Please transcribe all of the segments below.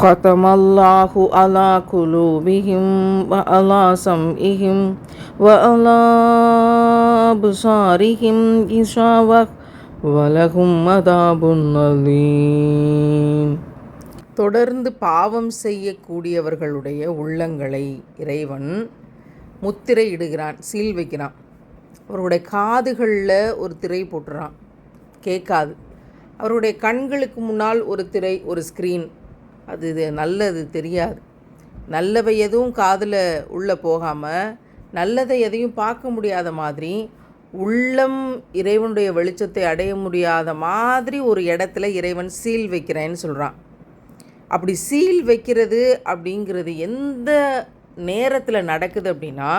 ختم الله على قلوبهم وعلى سمعهم وعلى أبصارهم غشاوة ولهم عذاب أليم. தொடர்ந்து பாவம் செய்யக்கூடியவர்களுடைய உள்ளங்களை இறைவன் முத்திரை இடுகிறான், சீல் வைக்கிறான். அவருடைய காதுகளில் ஒரு திரை போட்டுறான், கேட்காது. அவருடைய கண்களுக்கு முன்னால் ஒரு திரை, ஒரு ஸ்க்ரீன், அது நல்லது தெரியாது. நல்லவை எதுவும் காதில் உள்ளே போகாமல் நல்லதை எதையும் பார்க்க முடியாத மாதிரி, உள்ளம் இறைவனுடைய வெளிச்சத்தை அடைய முடியாத மாதிரி ஒரு இடத்துல இறைவன் சீல் வைக்கிறேன்னு சொல்கிறான். அப்படி சீல் வைக்கிறது அப்படிங்கிறது எந்த நேரத்தில் நடக்குது அப்படின்னா,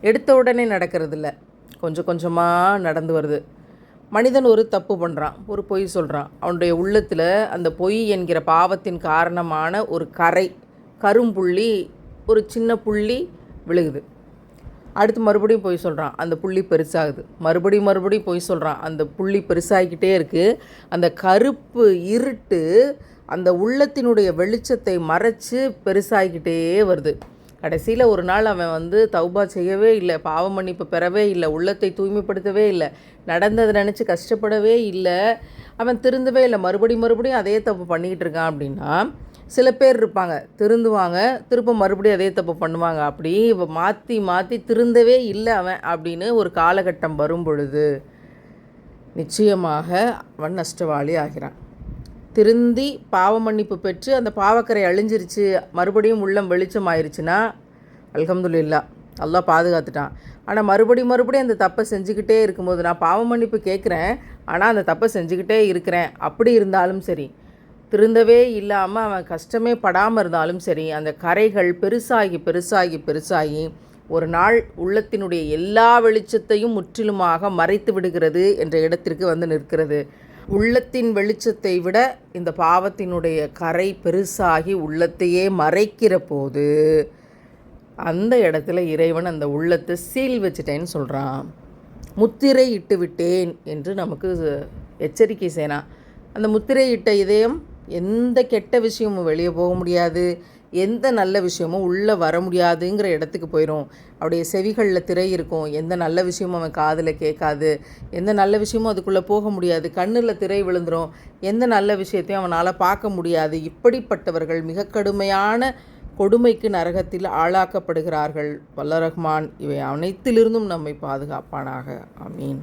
எடுத்த உடனே நடக்கிறது இல்லை, கொஞ்சம் கொஞ்சமாக நடந்து வருது. மனிதன் ஒரு தப்பு பண்ணுறான், ஒரு பொய் சொல்கிறான். அவனுடைய உள்ளத்தில் அந்த பொய் என்கிற பாவத்தின் காரணமான ஒரு கரும்புள்ளி, ஒரு சின்ன புள்ளி விழுகுது. அடுத்து மறுபடியும் பொய் சொல்கிறான், அந்த புள்ளி பெருசாகுது. மறுபடியும் பொய் சொல்கிறான், அந்த புள்ளி பெருசாகிக்கிட்டே இருக்குது. அந்த கருப்பு இருட்டு அந்த உள்ளத்தினுடைய வெளிச்சத்தை மறைச்சு பெருசாகிக்கிட்டே வருது. கடைசியில் ஒரு நாள் அவன் தௌபா செய்யவே இல்லை, பாவ மன்னிப்பு பெறவே இல்லை, உள்ளத்தை தூய்மைப்படுத்தவே இல்லை, நடந்ததை நினச்சி கஷ்டப்படவே இல்லை, அவன் திருந்தவே இல்லை, மறுபடியும் அதே தப்பு பண்ணிக்கிட்டு இருக்கான். அப்படின்னா சில பேர் இருப்பாங்க, திருந்துவாங்க, திரும்ப மறுபடியும் அதே தப்பு பண்ணுவாங்க. அப்படி மாற்றி திருந்தவே இல்லை அவன் அப்படின்னு ஒரு காலகட்டம் வரும் பொழுது நிச்சயமாக அவன் நஷ்டவாளி ஆகிறான். திருந்தி பாவ மன்னிப்பு பெற்று அந்த பாவக்கரை அழிஞ்சிருச்சு, மறுபடியும் உள்ளம் வெளிச்சம் ஆயிடுச்சுன்னா அல்ஹம்துலில்லாஹ், அல்லாஹ் பாதுகாத்துட்டான். ஆனால் மறுபடியும் அந்த தப்பை செஞ்சுக்கிட்டே இருக்கும்போது, நான் பாவ மன்னிப்பு கேட்குறேன் ஆனால் அந்த தப்பை செஞ்சுக்கிட்டே இருக்கிறேன், அப்படி இருந்தாலும் சரி, திருந்தவே இல்லாமல் அவன் கஷ்டமே படாமல் இருந்தாலும் சரி, அந்த கரைகள் பெருசாகி ஒரு நாள் உள்ளத்தினுடைய எல்லா வெளிச்சத்தையும் முற்றிலுமாக மறைத்து விடுகிறது என்ற இடத்திற்கு நிற்கிறது. உள்ளத்தின் வெளிச்சத்தை விட இந்த பாவத்தினுடைய கரை பெருசாகி உள்ளத்தையே மறைக்கிற போது அந்த இடத்துல இறைவன் அந்த உள்ளத்தை சீல் வச்சிட்டேன்னு சொல்கிறான். முத்திரை இட்டு விட்டேன் என்று நமக்கு எச்சரிக்கை செய்யலாம். அந்த முத்திரை இட்ட இதயம் எந்த கெட்ட விஷயமும் வெளியே போக முடியாது, எந்த நல்ல விஷயமும் உள்ளே வர முடியாதுங்கிற இடத்துக்கு போயிடும். அவருடைய செவிகளில் திரை இருக்கும், எந்த நல்ல விஷயமும் அவன் காதில் கேட்காது, எந்த நல்ல விஷயமும் அதுக்குள்ளே போக முடியாது, கண்ணில் திரை விழுந்துடும், எந்த நல்ல விஷயத்தையும் அவனால் பார்க்க முடியாது. இப்படிப்பட்டவர்கள் மிக கடுமையான கொடுமைக்கு நரகத்தில் ஆளாக்கப்படுகிறார்கள். வல்ல ரஹ்மான் இவை அனைத்திலிருந்தும் நம்மை பாதுகாப்பானாக. ஆமீன்.